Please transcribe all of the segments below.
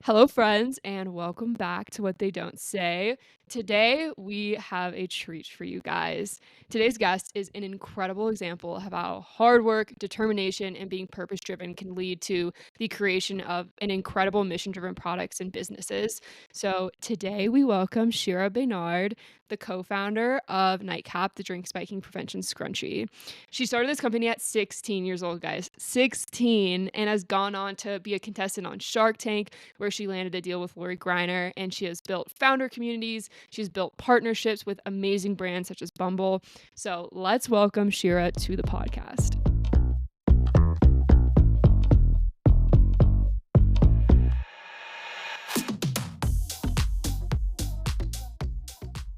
Hello, friends, and welcome back to What They Don't Say. Today, we have a treat for you guys. Today's guest is an incredible example of how hard work, determination, and being purpose driven can lead to the creation of an incredible mission driven products and businesses. So, today, we welcome Shirah Benarde, the co founder of NightCap, the drink spiking prevention scrunchie. She started this company at 16 years old, guys. 16, and has gone on to be a contestant on Shark Tank, where she landed a deal with Lori Greiner, and she has built founder communities. She's built partnerships with amazing brands such as Bumble. So let's welcome Shirah to the podcast.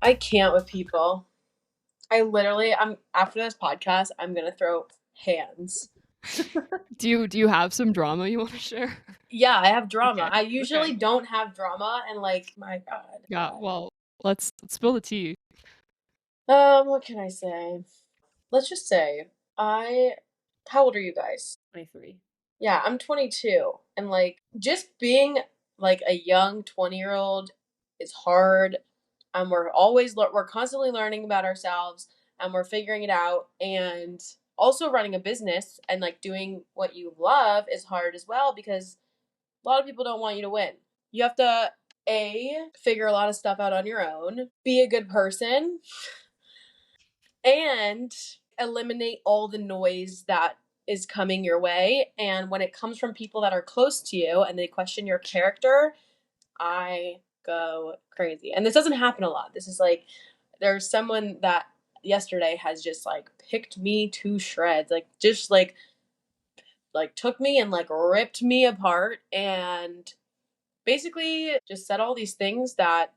I can't with people. I'm after this podcast, I'm gonna throw hands. Do you have some drama you want to share? Yeah, I have drama. Okay, I usually okay. don't have drama, and my God. Yeah, well, let's spill the tea. What can I say? Let's just say How old are you guys? 23. Yeah, I'm 22, and just being like a young 20-year-old is hard. We're constantly learning about ourselves, and we're figuring it out, and also running a business and doing what you love is hard as well, because a lot of people don't want you to win. You have to figure a lot of stuff out on your own, be a good person, and eliminate all the noise that is coming your way. And when it comes from people that are close to you and they question your character, I go crazy. And this doesn't happen a lot. This is there's someone that yesterday has just picked me to shreds, took me and ripped me apart, and basically just said all these things that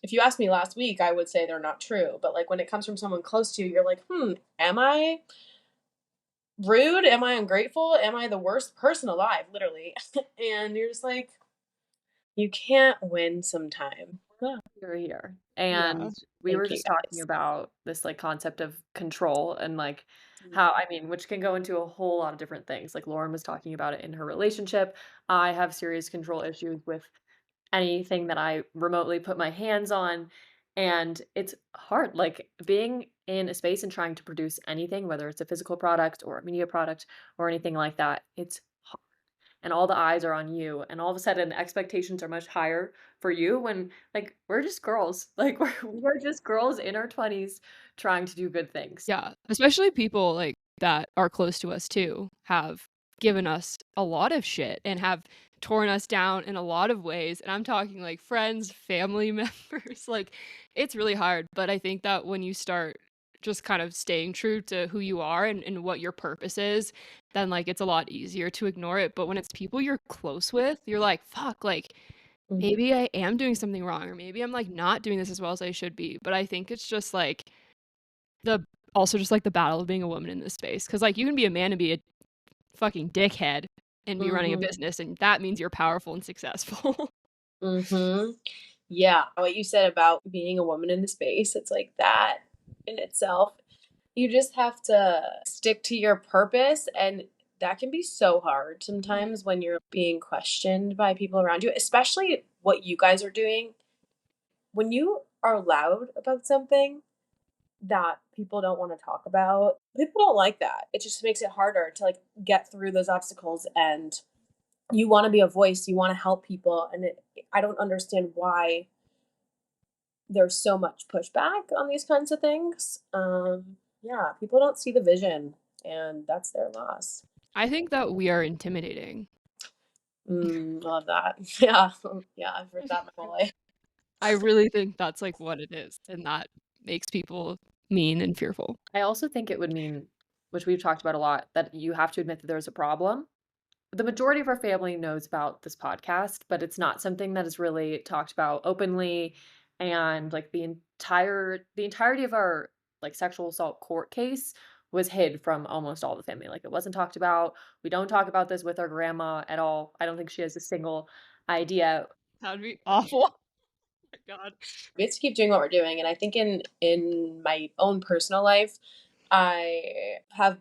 if you asked me last week, I would say they're not true. But when it comes from someone close to you, you're like, am I rude? Am I ungrateful? Am I the worst person alive? Literally. And you're just like, you can't win sometime. Yeah. You're here. Yeah. And we Thank were you, just talking guys. about this concept of control and how, which can go into a whole lot of different things. Like Lauren was talking about it in her relationship. I have serious control issues with anything that I remotely put my hands on. And it's hard, being in a space and trying to produce anything, whether it's a physical product or a media product or anything like that. It's hard. And all the eyes are on you. And all of a sudden, expectations are much higher for you when, we're just girls. We're just girls in our 20s trying to do good things. Yeah, especially people that are close to us too have given us a lot of shit and have torn us down in a lot of ways. And I'm talking friends, family members. It's really hard. But I think that when you start just kind of staying true to who you are and what your purpose is, then it's a lot easier to ignore it. But when it's people you're close with, you're like, fuck, maybe I am doing something wrong, or maybe I'm not doing this as well as I should be. But I think it's just the also just the battle of being a woman in this space, because you can be a man and be a fucking dickhead and be running a business, and that means you're powerful and successful. Yeah, what you said about being a woman in the space, it's like that in itself. You just have to stick to your purpose, and that can be so hard sometimes when you're being questioned by people around you, especially what you guys are doing. When you are loud about something that people don't want to talk about, people don't like that. It just makes it harder to get through those obstacles, and you want to be a voice, you want to help people, and I don't understand why there's so much pushback on these kinds of things. Yeah, people don't see the vision, and that's their loss. I think that we are intimidating. Love that. Yeah, yeah, I've heard that my whole life. I really think that's what it is, and that makes people mean and fearful. I also think it would mean, which we've talked about a lot, that you have to admit that there's a problem. The majority of our family knows about this podcast, but it's not something that is really talked about openly. And the entirety of our sexual assault court case was hid from almost all the family. It wasn't talked about. We don't talk about this with our grandma at all. I don't think she has a single idea. That would be awful. Oh my God. We have to keep doing what we're doing, and I think in my own personal life, I've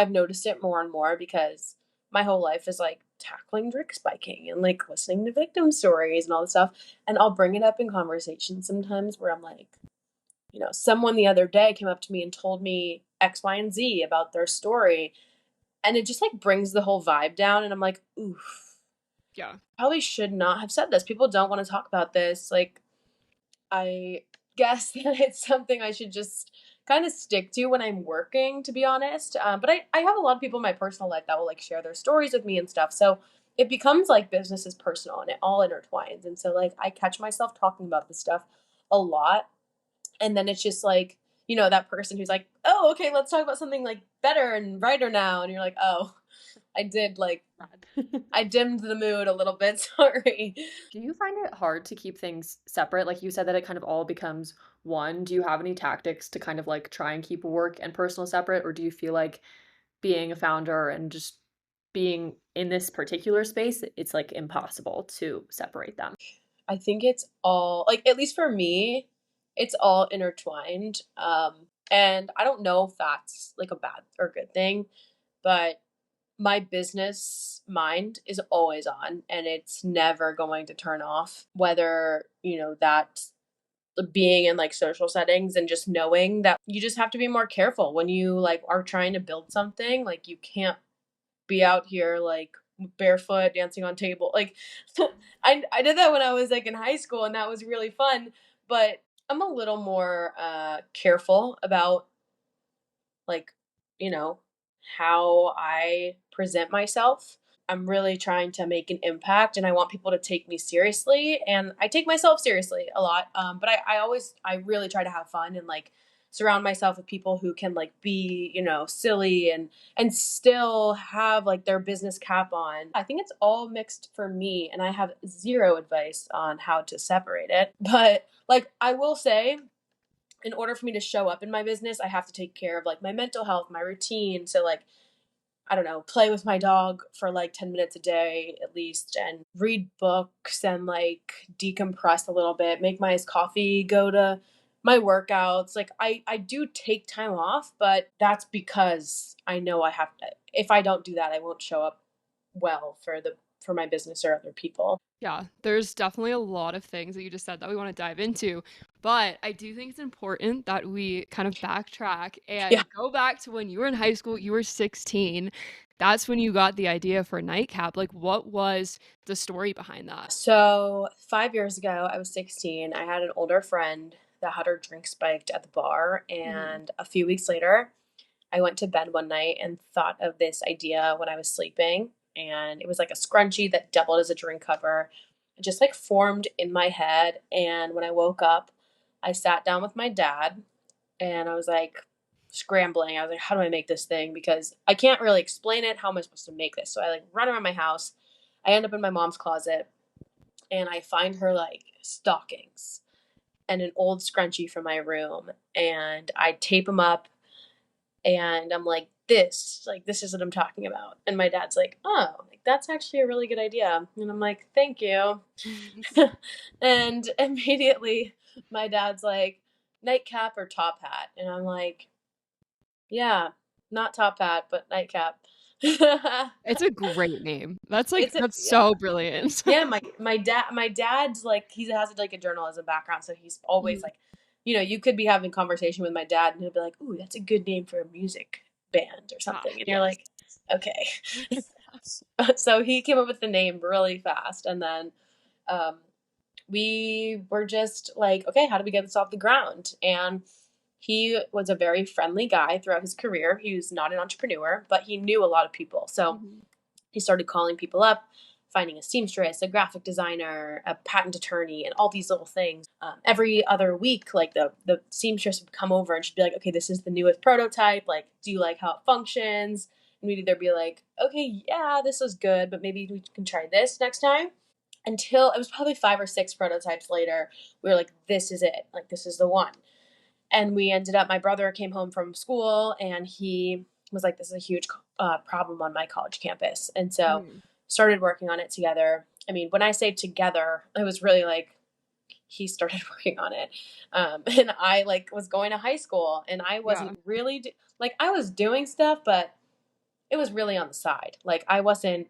noticed it more and more, because my whole life is tackling drink spiking and like listening to victim stories and all this stuff. And I'll bring it up in conversation sometimes where I'm like, someone the other day came up to me and told me X, Y, and Z about their story. And it just like brings the whole vibe down. And I'm like, oof, Yeah. probably should not have said this. People don't want to talk about this. Like, I guess that it's something I should just kind of stick to when I'm working, to be honest. But I have a lot of people in my personal life that will like share their stories with me and stuff. So it becomes like business is personal and it all intertwines. And so like I catch myself talking about this stuff a lot. And then it's just like, that person who's like, oh, okay, let's talk about something like better and brighter now. And you're like, oh, I did like, I dimmed the mood a little bit. Sorry. Do you find it hard to keep things separate? Like you said that it kind of all becomes one. Do you have any tactics to kind of like try and keep work and personal separate? Or do you feel like being a founder and just being in this particular space, it's like impossible to separate them? I think it's all like, at least for me, it's all intertwined. And I don't know if that's like a bad or good thing, but my business mind is always on and it's never going to turn off, whether, that being in like social settings and just knowing that you just have to be more careful when you like are trying to build something. Like you can't be out here like barefoot dancing on table. Like I did that when I was like in high school and that was really fun, but I'm a little more careful about like, you know, how I present myself. I'm really trying to make an impact and I want people to take me seriously. And I take myself seriously a lot. But I really try to have fun and like surround myself with people who can like be, silly and still have like their business cap on. I think it's all mixed for me and I have zero advice on how to separate it. But like I will say, in order for me to show up in my business, I have to take care of like my mental health, my routine. So like, I don't know, play with my dog for like 10 minutes a day at least and read books and like decompress a little bit, make my iced coffee, go to my workouts. Like I do take time off, but that's because I know I have to, if I don't do that, I won't show up well for my business or other people. Yeah, there's definitely a lot of things that you just said that we want to dive into, but I do think it's important that we kind of backtrack Yeah. and go back to when you were in high school, you were 16. That's when you got the idea for NightCap. Like, what was the story behind that? So 5 years ago, I was 16. I had an older friend that had her drink spiked at the bar. Mhm. And a few weeks later, I went to bed one night and thought of this idea when I was sleeping. And it was like a scrunchie that doubled as a drink cover. It just like formed in my head. And when I woke up, I sat down with my dad and I was like scrambling. I was like, how do I make this thing? Because I can't really explain it. How am I supposed to make this? So I like run around my house. I end up in my mom's closet and I find her like stockings and an old scrunchie from my room and I tape them up and I'm like, this is what I'm talking about. And my dad's like, oh, like, that's actually a really good idea. And I'm like, thank you. And immediately my dad's like, nightcap or top hat? And I'm like, yeah, not top hat, but nightcap. It's a great name. That's Yeah. so brilliant. Yeah, my dad's like he has like a journalism background, so he's always Mhm. like, you could be having conversation with my dad and he'll be like, "Ooh, that's a good name for a music band or Ah, something." And you're yes. like, "Okay." So he came up with the name really fast and then um we were just like, "Okay, how do we get this off the ground?" And he was a very friendly guy throughout his career. He was not an entrepreneur, but he knew a lot of people. So Mhm. he started calling people up, finding a seamstress, a graphic designer, a patent attorney, and all these little things. Every other week, like the seamstress would come over and she'd be like, "Okay, this is the newest prototype. Like, do you like how it functions?" And we'd either be like, "Okay, yeah, this is good, but maybe we can try this next time." Until it was probably 5 or 6 prototypes later, we were like, "This is it. Like, this is the one." And we ended up, my brother came home from school and he was like, this is a huge problem on my college campus. And so Mhm. started working on it together. I mean, when I say together, it was really like he started working on it. And I like was going to high school and I Yeah. wasn't really like I was doing stuff, but it was really on the side. Like I wasn't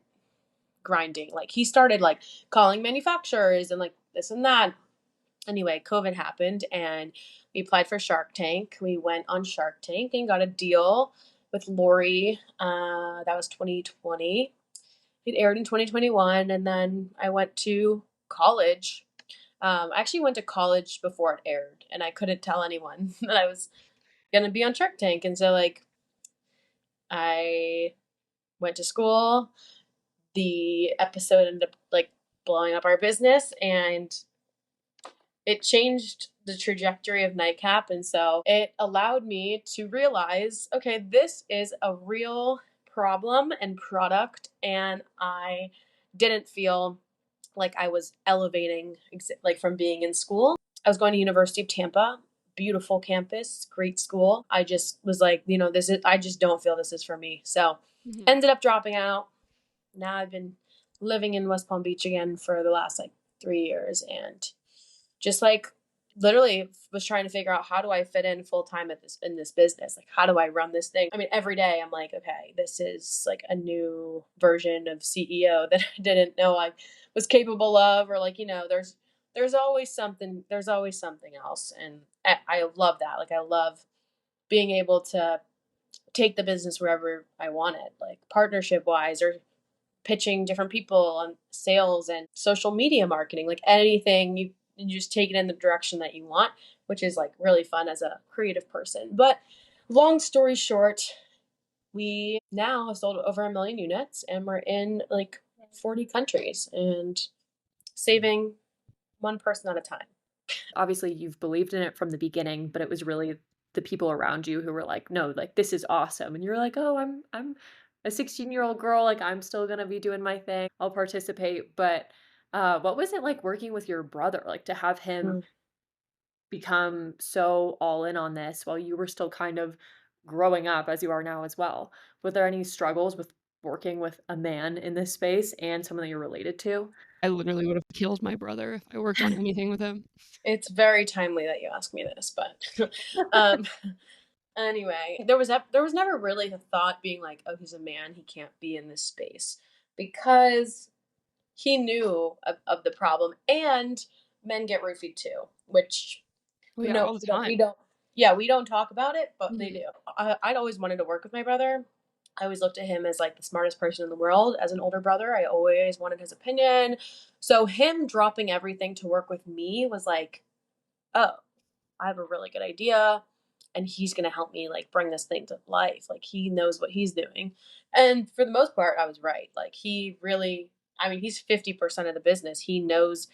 grinding. Like he started like calling manufacturers and like this and that. Anyway, COVID happened and we applied for Shark Tank. We went on Shark Tank and got a deal with Lori. That was 2020. It aired in 2021, and then I went to college. I actually went to college before it aired, and I couldn't tell anyone that I was gonna be on Shark Tank. And so, like, I went to school. The episode ended up like blowing up our business, and it changed the trajectory of NightCap. And so it allowed me to realize, okay, this is a real problem and product, and I didn't feel like I was elevating like from being in school. I was going to University of Tampa, beautiful campus, great school. I just was like, this is I just don't feel this is for me. So Mhm. ended up dropping out. Now I've been living in West Palm Beach again for the last like 3 years, and just like literally was trying to figure out, how do I fit in full time at this in this business? Like, how do I run this thing? I mean, every day I'm like, okay, this is like a new version of CEO that I didn't know I was capable of, or like, there's always something else. And I love that. Like, I love being able to take the business wherever I want it, like partnership wise, or pitching different people on sales and social media marketing, like anything you just take it in the direction that you want, which is like really fun as a creative person. But long story short, we now have sold over 1 million units, and we're in like 40 countries and saving one person at a time. Obviously, you've believed in it from the beginning, but it was really the people around you who were like, "No, like, this is awesome." And you're like, "Oh, I'm a 16-year-old girl, like, I'm still gonna be doing my thing. I'll participate." But, what was it like working with your brother? Like, to have him Mm. become so all in on this while you were still kind of growing up as you are now as well. Were there any struggles with working with a man in this space and someone that you're related to? I literally would have killed my brother if I worked on anything with him. It's very timely that you ask me this, but um, anyway, there was never really the thought being like, oh, he's a man, he can't be in this space, because he knew of the problem, and men get roofied too, which Oh, yeah, no, all the we time. don't. Yeah, we don't talk about it, but they Mhm. do. I'd always wanted to work with my brother. I always looked at him as like the smartest person in the world. As an older brother, I always wanted his opinion. So him dropping everything to work with me was like, oh, I have a really good idea, and he's going to help me like bring this thing to life. Like, he knows what he's doing. And for the most part, I was right. Like, he really, I mean, he's 50% of the business. He knows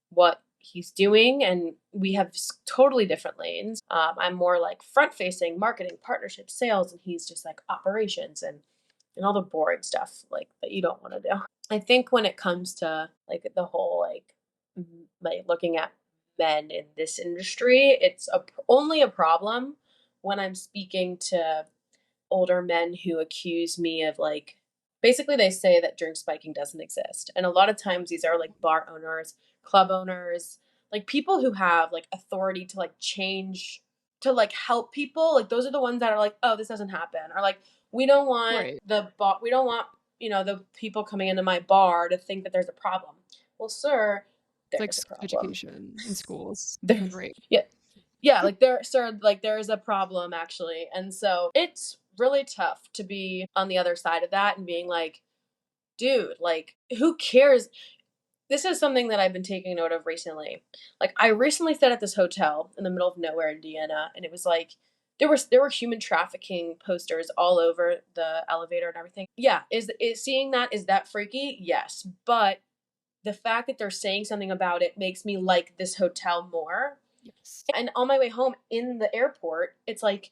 what he's doing, and we have totally different lanes. I'm more like front facing, marketing, partnerships, sales, and he's just like operations and all the boring stuff like that you don't want to do. I think when it comes to like the whole like looking at men in this industry, it's only a problem when I'm speaking to older men who accuse me of like, basically they say that drink spiking doesn't exist. And a lot of times these are like bar owners, club owners, like people who have like authority to like change, to like help people. Like, those are the ones that are like, oh, this doesn't happen. Or like, Right. we don't want, the people coming into my bar to think that there's a problem. Well, sir, It's like there's a sex problem. education in schools and There's rape. yeah, yeah, like there, sir, like there is a problem actually. And so it's really tough to be on the other side of that and being like, dude, like, who cares? This is something that I've been taking note of recently. Like, I recently stayed at this hotel in the middle of nowhere, Indiana, and it was like there were human trafficking posters all over the elevator and everything. Yeah, is seeing that, is that freaky? Yes, but the fact that they're saying something about it makes me like this hotel more. Yes. And on my way home in the airport, it's like,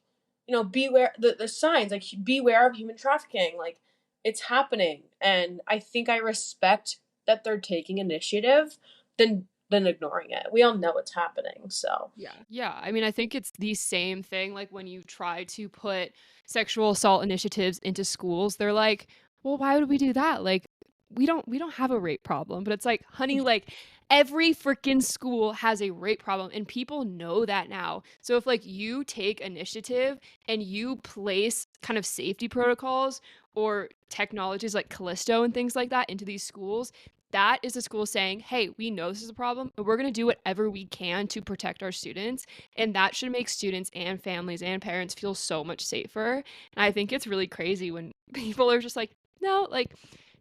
beware the signs, like, beware of human trafficking. Like, it's happening. And I think I respect that they're taking initiative than ignoring it. We all know it's happening. So Yeah. Yeah. I mean, I think it's the same thing. Like when you try to put sexual assault initiatives into schools, they're like, well, why would we do that? Like, we don't have a rape problem. But it's like, honey, like every freaking school has a rape problem and people know that now. So if like you take initiative and you place kind of safety protocols or technologies like Callisto and things like that into these schools, that is the school saying, hey, we know this is a problem, and we're going to do whatever we can to protect our students. And that should make students and families and parents feel so much safer. And I think it's really crazy when people are just like, no, like,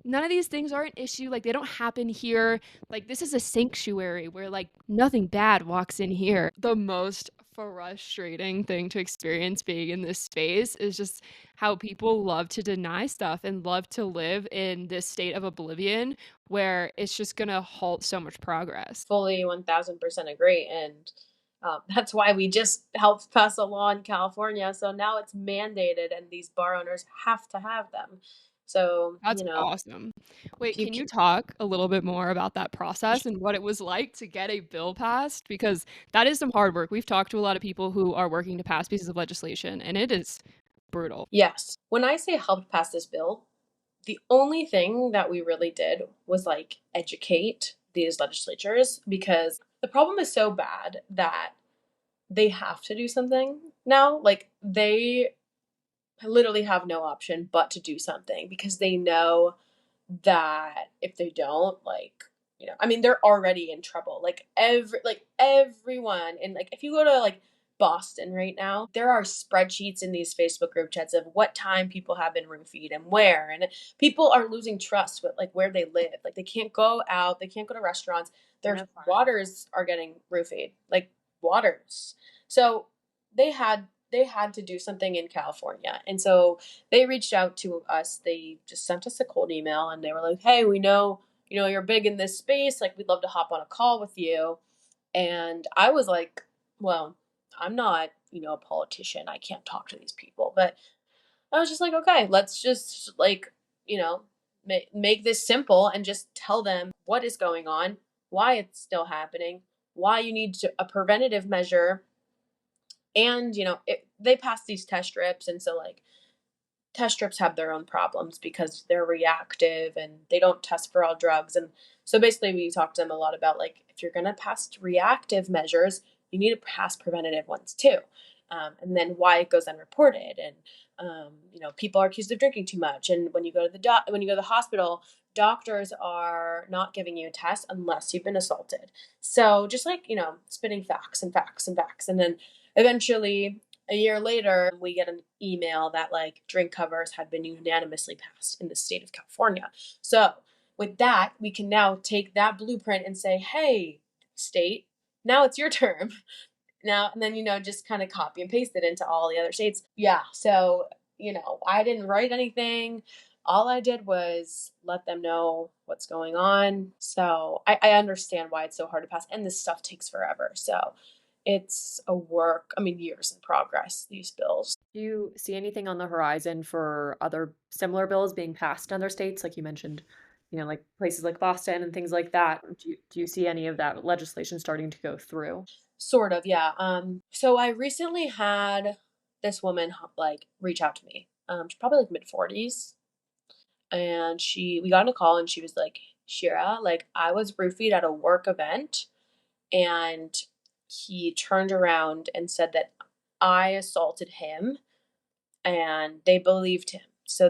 none of these things are an issue. Like, they don't happen here. Like, this is a sanctuary where, like, nothing bad walks in here. The most frustrating thing to experience being in this space is just how people love to deny stuff and love to live in this state of oblivion where it's just gonna halt so much progress. Fully 1000% agree. And that's why we just helped pass a law in California. So now it's mandated, and these bar owners have to have them. So, That's awesome. if Wait, you can you talk a little bit more about that process and what it was like to get a bill passed? Because that is some hard work. We've talked to a lot of people who are working to pass pieces of legislation, and it is brutal. yes, when I say helped pass this bill, the only thing that we really did was like educate these legislatures, because the problem is so bad that they have to do something now. Like, they literally have no option but to do something, because they know that if they don't, like, I mean, they're already in trouble. Like, everyone, and like, if you go to like Boston right now, there are spreadsheets in these Facebook group chats of what time people have been roofied and where, and people are losing trust with like where they live. Like, they can't go out, they can't go to restaurants. I Their know, fine. waters are getting roofied, like waters. So they had they had to do something in California. And so they reached out to us. They just sent us a cold email, and they were like, "Hey, we know, you're big in this space. Like, we'd love to hop on a call with you." And I was like, "Well, I'm not, a politician. I can't talk to these people." But I was just like, "Okay, let's just like, make this simple and just tell them what is going on, why it's still happening, why you need a preventative measure." And they pass these test strips, and so like test strips have their own problems because they're reactive and they don't test for all drugs. And so basically, we talked to them a lot about like, if you're going to pass reactive measures, you need to pass preventative ones too. And then why it goes unreported. And people are accused of drinking too much. And when you go to the hospital, doctors are not giving you a test unless you've been assaulted. So just like, spitting facts and facts and facts. And then eventually, a year later, we get an email that like drink covers had been unanimously passed in the state of California. So with that, we can now take that blueprint and say, "Hey, state, now it's your term." Now, and then, just kind of copy and paste it into all the other states. Yeah. So, I didn't write anything. All I did was let them know what's going on. So I understand why it's so hard to pass. And this stuff takes forever. So it's a work, I mean, years in progress, these bills. Do you see anything on the horizon for other similar bills being passed in other states? Like you mentioned, like places like Boston and things like that. Do you see any of that legislation starting to go through? Sort of, yeah. So I recently had this woman like reach out to me. She's probably like mid 40s, and we got on a call, and she was like, "Shira, like, I was roofied at a work event, and he turned around and said that I assaulted him, and they believed him. So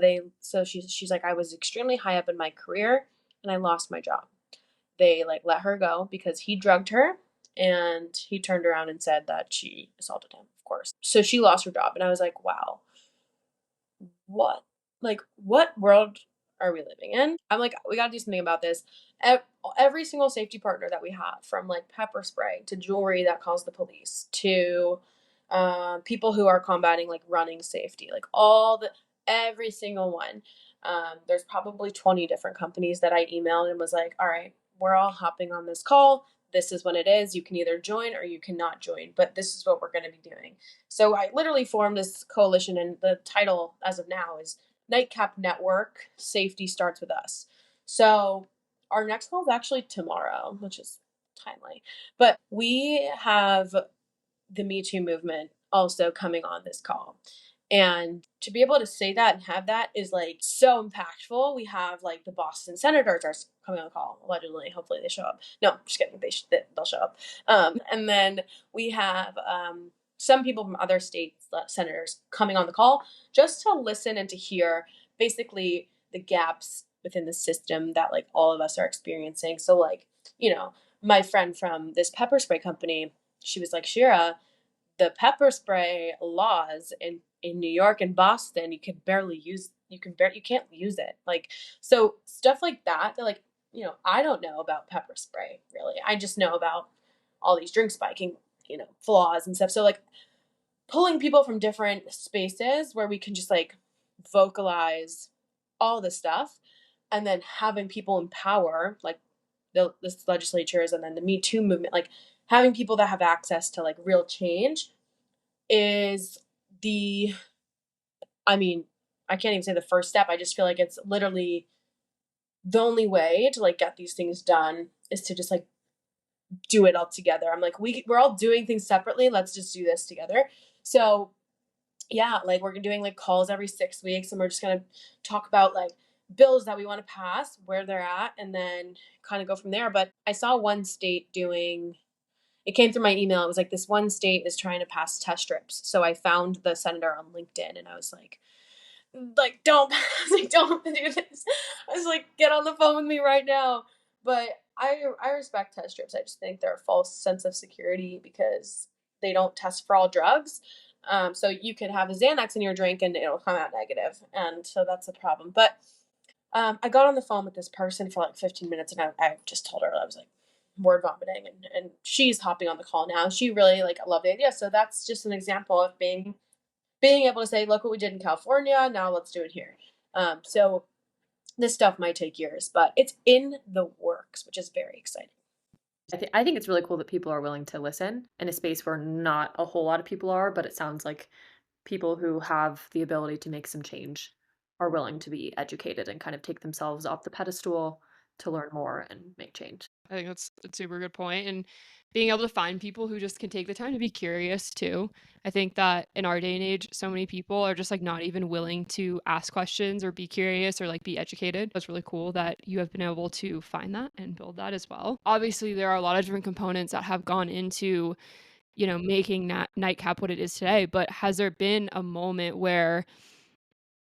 she's like, I was extremely high up in my career, and I lost my job. They like let her go because he drugged her, and he turned around and said that she assaulted him, of course. So she lost her job, and I was like, wow, what? Like, what world are we living in? I'm like, we got to do something about this. Every single safety partner that we have, from like pepper spray to jewelry that calls the police to people who are combating like running safety, like every single one. There's probably 20 different companies that I emailed and was like, all right, we're all hopping on this call. This is what it is. You can either join or you cannot join, but this is what we're going to be doing. So I literally formed this coalition, and the title as of now is NightCap Network Safety Starts With Us. So our next call is actually tomorrow, which is timely. But we have the Me Too movement also coming on this call. And to be able to say that and have that is like so impactful. We have like the Boston Senators are coming on the call, allegedly. Hopefully they show up. No, just kidding. They'll show up. And then we have some people from other states, senators, coming on the call just to listen and to hear, basically the gaps within the system that like all of us are experiencing. So like, you know, my friend from this pepper spray company, she was like, Shira, the pepper spray laws in New York and Boston, you can't use it. Like, so stuff like that, that like, I don't know about pepper spray really. I just know about all these drink spiking, flaws and stuff. So like pulling people from different spaces where we can just like vocalize all the stuff, and then having people in power, like the legislatures and then the Me Too movement, like having people that have access to like real change is the, I mean, I can't even say the first step. I just feel like it's literally the only way to like get these things done is to just like do it all together. I'm like, we're all doing things separately. Let's just do this together. So yeah, like we're doing like calls every 6 weeks, and we're just gonna talk about like bills that we want to pass, where they're at, and then kind of go from there. But I saw one state doing, it came through my email. It was like this one state is trying to pass test strips. So I found the senator on LinkedIn, and I was like, don't, like, don't do this. I was like, get on the phone with me right now. But I respect test strips. I just think they're a false sense of security because they don't test for all drugs. So you could have a Xanax in your drink and it'll come out negative, and so that's a problem. But I got on the phone with this person for like 15 minutes, and I just told her, I was like word vomiting, and she's hopping on the call now. She really like loved the idea. So that's just an example of being able to say, look what we did in California, now let's do it here. So this stuff might take years, but it's in the works, which is very exciting. I think it's really cool that people are willing to listen in a space where not a whole lot of people are, but it sounds like people who have the ability to make some change are willing to be educated and kind of take themselves off the pedestal to learn more and make change. I think that's a super good point, and being able to find people who just can take the time to be curious too. I think that in our day and age, so many people are just like not even willing to ask questions or be curious or like be educated. It's really cool that you have been able to find that and build that as well. Obviously, there are a lot of different components that have gone into, making that nightcap what it is today, but has there been a moment where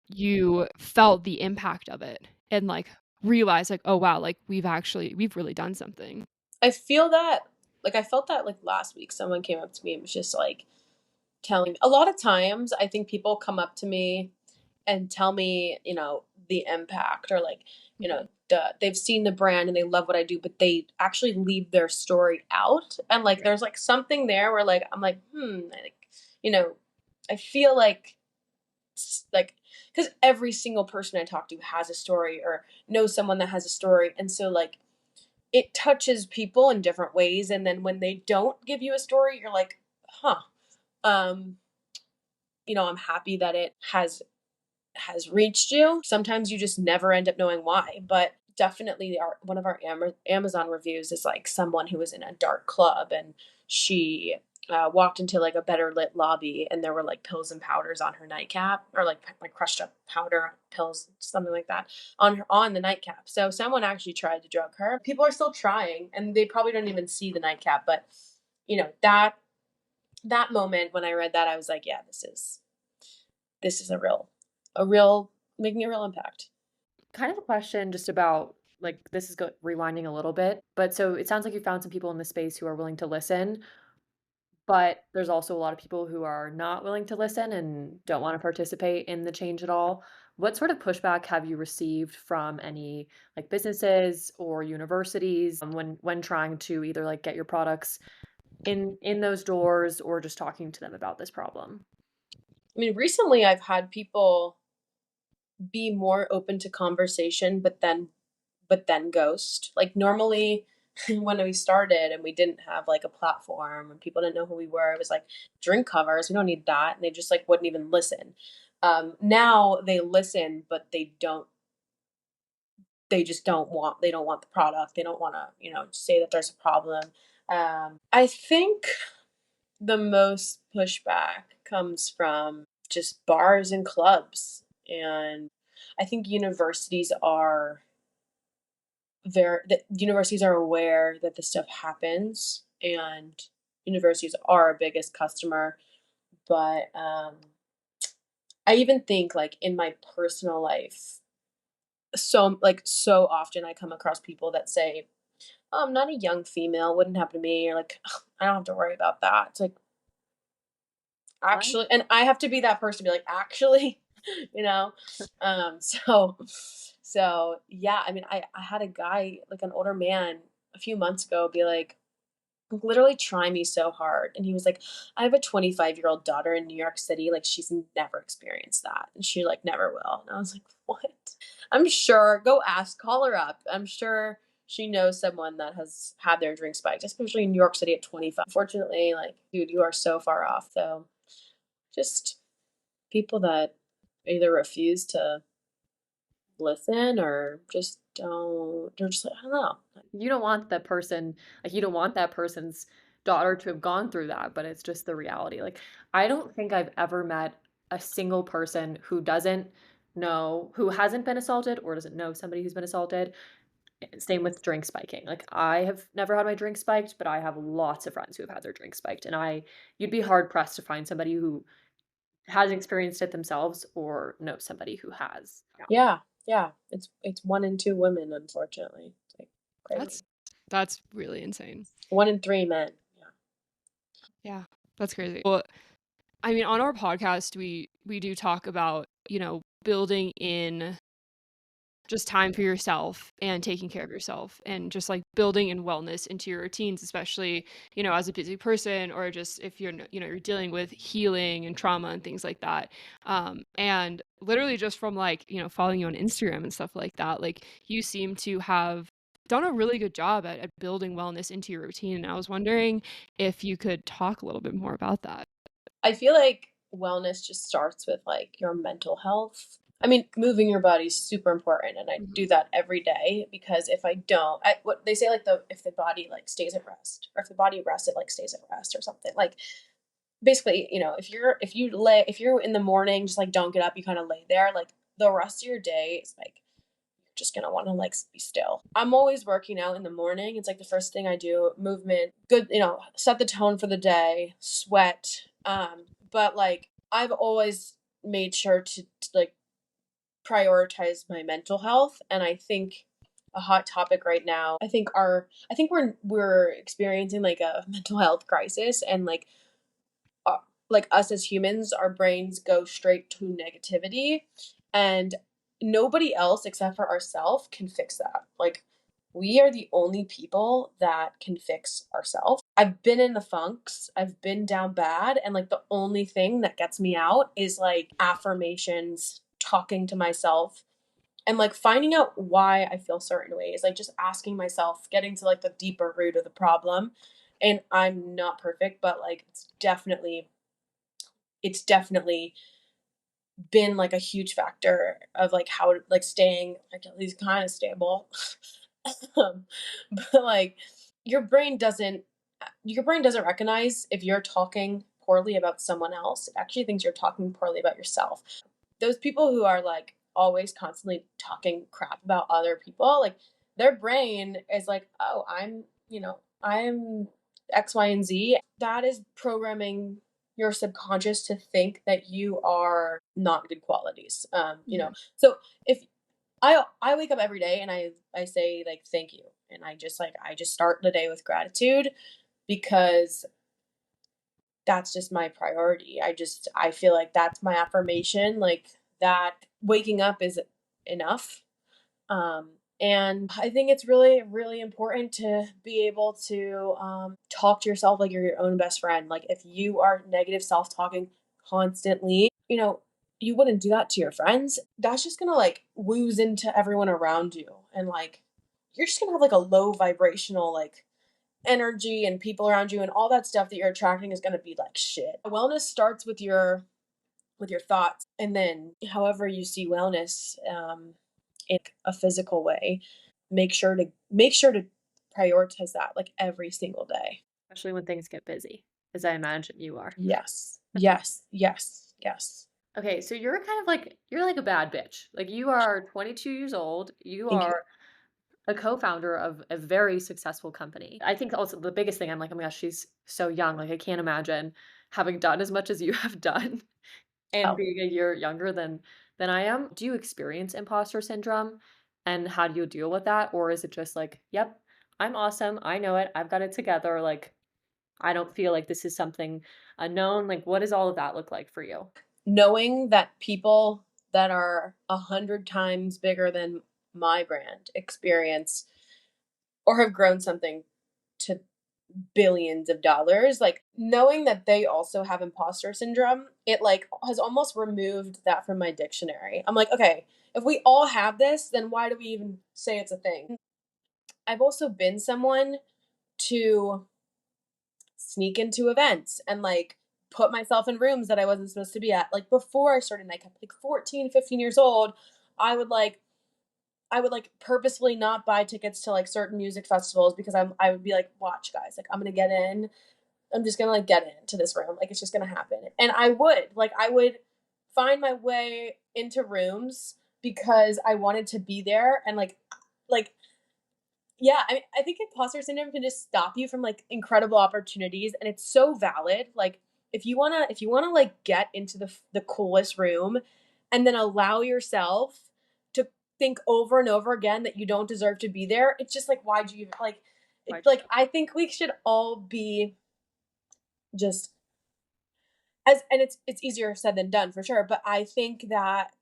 you felt the impact of it and like realized like, oh wow, like we've really done something? I feel that, like, I felt that like last week, someone came up to me and was just like telling me, a lot of times I think people come up to me and tell me, the impact, or like, they've seen the brand and they love what I do, but they actually leave their story out. And like, there's like something there where like, I'm like, like, you know, I feel like, because every single person I talk to has a story or knows someone that has a story. And so like, it touches people in different ways. And then when they don't give you a story, you're like, huh. Um, I'm happy that it has reached you. Sometimes you just never end up knowing why, but definitely one of our Amazon reviews is like someone who was in a dark club, and she walked into like a better lit lobby, and there were like pills and powders on her nightcap, or like crushed up powder pills, something like that, on the nightcap. So someone actually tried to drug her. People are still trying, and they probably don't even see the nightcap. But that moment when I read that, I was like, yeah, this is a real making a real impact. Kind of a question just about like this is rewinding a little bit, but so it sounds like you found some people in the space who are willing to listen, but there's also a lot of people who are not willing to listen and don't want to participate in the change at all. What sort of pushback have you received from any like businesses or universities when trying to either like get your products in those doors or just talking to them about this problem? I mean, recently I've had people be more open to conversation, but then ghost. Like normally when we started and we didn't have like a platform and people didn't know who we were, it was like drink covers. We don't need that. And they just like wouldn't even listen. Now they listen, but they don't want the product. They don't want to, say that there's a problem. I think the most pushback comes from just bars and clubs. And I think universities are aware that this stuff happens, and universities are our biggest customer. But I even think, like, in my personal life, so often I come across people that say, "Oh, I'm not a young female, wouldn't happen to me," or like, "Ugh, I don't have to worry about that." It's like, What? actually, and I have to be that person to be like, "Actually?" You know? Um, so yeah, I mean, I had a guy, like an older man a few months ago be like, literally try me so hard. And he was like, I have a 25-year-old daughter in New York City. Like, she's never experienced that. And she, like, never will. And I was like, what? I'm sure, go ask, call her up. I'm sure she knows someone that has had their drink spiked, especially in New York City at 25. Unfortunately, like, dude, you are so far off. So just people that either refuse to listen or just don't, they're just like, I don't know. You don't want that person, like, you don't want that person's daughter to have gone through that, but it's just the reality. Like, I don't think I've ever met a single person who doesn't know, who hasn't been assaulted or doesn't know somebody who's been assaulted. Same with drink spiking. Like, I have never had my drink spiked, but I have lots of friends who have had their drink spiked, and you'd be hard pressed to find somebody who has experienced it themselves or knows somebody who has. Yeah. Yeah, yeah. It's 1 in 2 women, unfortunately. It's, like, That's crazy. that's really insane. 1 in 3 men. Yeah. Yeah, that's crazy. Well, I mean, on our podcast, we do talk about, building in just time for yourself and taking care of yourself and just like building in wellness into your routines, especially, as a busy person or just if you're dealing with healing and trauma and things like that. And literally just from like, following you on Instagram and stuff like that, like you seem to have done a really good job at building wellness into your routine. And I was wondering if you could talk a little bit more about that. I feel like wellness just starts with, like, your mental health. I mean, moving your body is super important, and I do Mhm. that every day because if I don't, what they say, like, the if the body, like, stays at rest, or if the body rests, it, like, stays at rest or something. Like, basically, if you're in the morning, just, like, don't get up, you kinda lay there, like, the rest of your day is, like, you're just gonna wanna, like, be still. I'm always working out in the morning. It's, like, the first thing I do, movement, good, set the tone for the day, sweat, but, like, I've always made sure to, like, prioritize my mental health, and I think a hot topic right now, I think we're experiencing, like, a mental health crisis, and, uh, like, us as humans, our brains go straight to negativity, and nobody else except for ourselves can fix that. Like, we are the only people that can fix ourselves. I've been in the funks, I've been down bad, and, like, the only thing that gets me out is, like, affirmations, talking to myself, and, like, finding out why I feel certain ways, like, just asking myself, getting to, like, the deeper root of the problem. And I'm not perfect, but, like, it's definitely been, like, a huge factor of, like, how, like, staying, like, at least kinda stable. Um, but, like, your brain doesn't your brain doesn't recognize if you're talking poorly about someone else. It actually thinks you're talking poorly about yourself. Those people who are, like, always constantly talking crap about other people, like, their brain is like, "Oh, I'm X, Y, and Z." That is programming your subconscious to think that you are not good qualities. Mhm. So if I wake up every day and I say, like, thank you, and I just start the day with gratitude because that's just my priority. I feel like that's my affirmation, like, that waking up is enough. And I think it's really, really important to be able to talk to yourself like you're your own best friend. Like, if you are negative self talking constantly, you wouldn't do that to your friends. That's just gonna, like, ooze into everyone around you. And, like, you're just gonna have, like, a low vibrational, like, energy, and people around you, and all that stuff that you're attracting is gonna be like shit. Wellness starts with your thoughts, and then however you see wellness, in a physical way, make sure to prioritize that, like, every single day. Especially when things get busy, as I imagine you are. Yes, yes, yes, yes. Okay, so you're like a bad bitch. Like, you are 22 years old. You Thank you. are a co-founder of a very successful company. I think also the biggest thing, I'm like, "Oh my gosh, she's so young." Like, I can't imagine having done as much as you have done and Oh. being a year younger than I am. Do you experience imposter syndrome, and how do you deal with that? Or is it just like, "Yep, I'm awesome, I know it, I've got it together," like, I don't feel like this is something unknown, like, what does all of that look like for you? Knowing that people that are 100 times bigger than my brand experience or have grown something to billions of dollars, like, knowing that they also have imposter syndrome, it, like, has almost removed that from my dictionary. I'm like, "Okay, if we all have this, then why do we even say it's a thing?" I've also been someone to sneak into events and, like, put myself in rooms that I wasn't supposed to be at. Like, before I started NightCap, like 14, 15 years old, I would, like purposefully not buy tickets to, like, certain music festivals because I would be like, "Watch, guys, like, I'm gonna get in. I'm just gonna, like, get into this room, like, it's just gonna happen." And I would find my way into rooms because I wanted to be there and, like yeah, I think imposter syndrome can just stop you from, like, incredible opportunities, and it's so valid. Like, if you wanna, like, get into the coolest room and then allow yourself to think over and over again that you don't deserve to be there, it's just like, why'd you even like, it's Why'd you like, do I think we should all be just as and it's easier said than done for sure, but I think that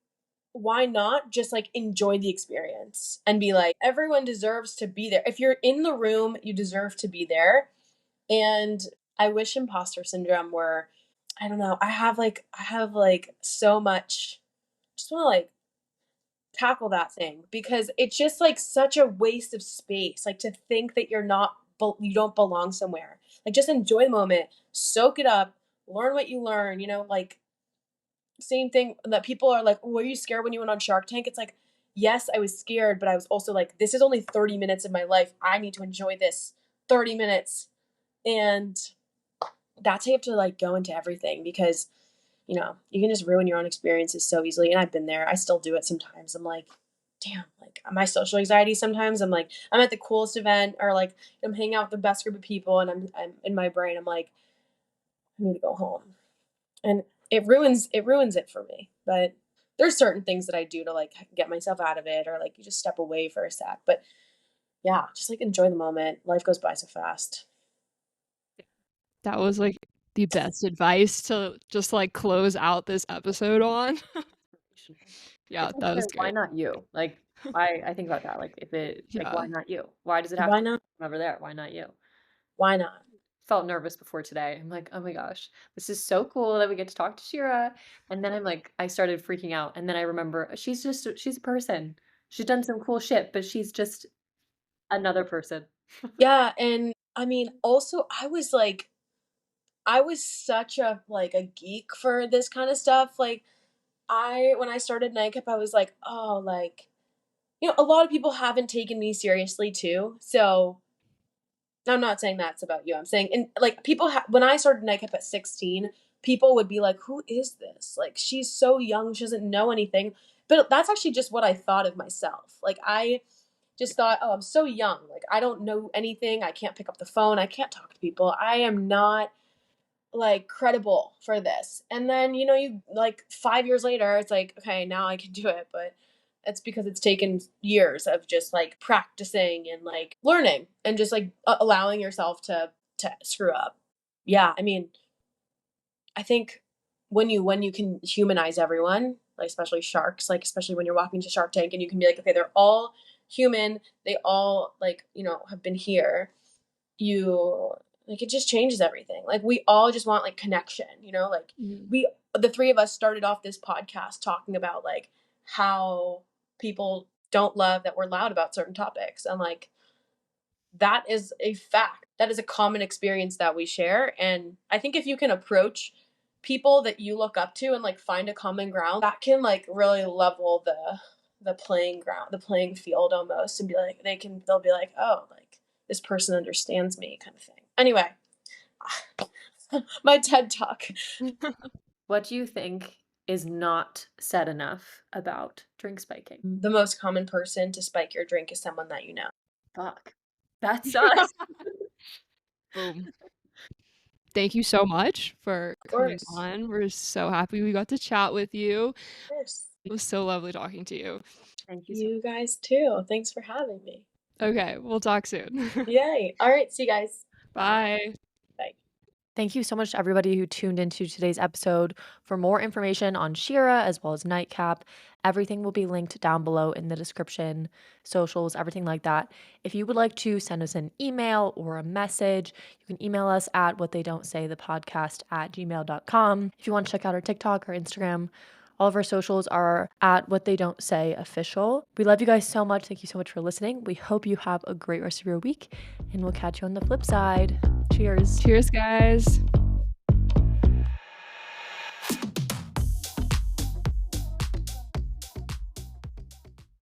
why not just, like, enjoy the experience and be like, everyone deserves to be there. If you're in the room, you deserve to be there. And I wish imposter syndrome were I don't know. I have like so much just want to like tackle that thing because it's just like such a waste of space. Like to think that you don't belong somewhere. Like just enjoy the moment, soak it up, learn what you learn, like same thing that people are like, "Were you scared when you went on Shark Tank?" It's like, yes, I was scared, but I was also like, this is only 30 minutes of my life. I need to enjoy this 30 minutes. And that's how you have to like go into everything because, you can just ruin your own experiences so easily. And I've been there. I still do it sometimes. I'm like, damn, like my social anxiety sometimes. I'm like, I'm at the coolest event or like I'm hanging out with the best group of people and I'm in my brain, I'm like, I need to go home. And it ruins it for me. But there's certain things that I do to like get myself out of it or like you just step away for a sec. But yeah, just like enjoy the moment. Life goes by so fast. That was, like, the best advice to just, like, close out this episode on. inspirational. Yeah, It's like that was the why great. not you? Like, I think about that, like, if it like, Yeah. why not you? Why does it have to Why be not? over there? Why not you? Why not? Felt nervous before today. I'm like, "Oh my gosh, this is so cool that we get to talk to Shira," and then I'm like I started freaking out, and then I remember she's a person. She's done some cool shit, but she's just another person. Yeah, and I mean, also I was such a geek for this kind of stuff. Like I when I started NightCap, I was like, oh, like, a lot of people haven't taken me seriously too. So I'm not saying that's about you. I'm saying, and like when I started NightCap at 16, people would be like, "Who is this? Like, she's so young, she doesn't know anything." But that's actually just what I thought of myself. Like, I just thought, "Oh, I'm so young. Like, I don't know anything. I can't pick up the phone. I can't talk to people. I am not like credible for this." And then, you like 5 years later, it's like, okay, now I can do it. But it's because it's taken years of just like practicing and like learning and just like allowing yourself to screw up. Yeah, I mean, I think when you can humanize everyone, like especially sharks, like especially when you're walking to Shark Tank and you can be like, okay, they're all human, they all like, have been here. You like it just changes everything. Like we all just want like connection, like Mhm. we the three of us started off this podcast talking about like how people don't love that we're loud about certain topics. And like that is a fact. That is a common experience that we share. And I think if you can approach people that you look up to and like find a common ground, that can like really level the playing ground, the playing field almost, and be like they'll be like, oh, like this person understands me kind of thing. Anyway, my TED talk. What do you think is not said enough about drink spiking? The most common person to spike your drink is someone that you know. Fuck. That's us. Boom. thank you so much for Of coming course. on. We're so happy we got to chat with you. Of course. It was so lovely talking to you. Thank you so You guys too. Thanks for having me. Okay, we'll talk soon. Yay. All right. See you guys. Bye. Bye. Thank you so much to everybody who tuned into today's episode. For more information on Shirah as well as NightCap, everything will be linked down below in the description, socials, everything like that. If you would like to send us an email or a message, you can email us at whattheydon'tsaythepodcast@gmail.com. If you want to check out our TikTok or Instagram, all of our socials are at What They Don't Say Official. We love you guys so much. Thank you so much for listening. We hope you have a great rest of your week, and we'll catch you on the flip side. Cheers. Cheers, guys.